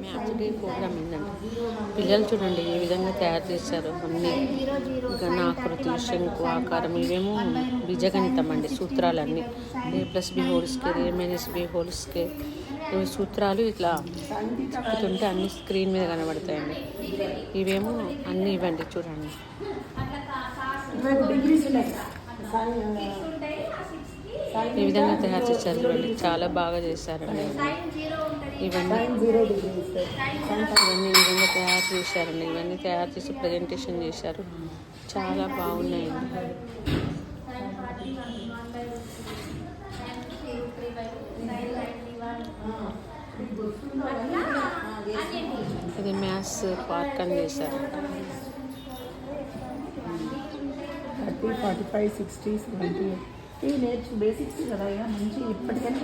Maths day programme ఏంటంటే పిల్లలు చూడండి ఏ విధంగా తయారు చేశారు. అన్ని ఘనాకృతి, శంకు ఆకారం, ఇవేమో బీజగణితం అండి. సూత్రాలన్నీ a+b² a-b² ఇవి సూత్రాలు ఇట్లా తిప్పుతుంటే అన్ని స్క్రీన్ మీద కనబడతాయండి. ఇవేమో అన్నీ ఇవ్వండి చూడండి. ఈ విధంగా తయారు చేశారు చూడండి, చాలా బాగా చేశారండి. ఇవన్నీ ఈ విధంగా తయారు చేశారండి. ఇవన్నీ తయారు చేసి ప్రజెంటేషన్ చేశారు, చాలా బాగున్నాయండి. ఇది మ్యాథ్స్ పార్క్ అని చేశారు. 30, 45, 60, 70 ఇవి నేర్చు బేసిక్స్ కదా, మంచి ఇప్పటికైనా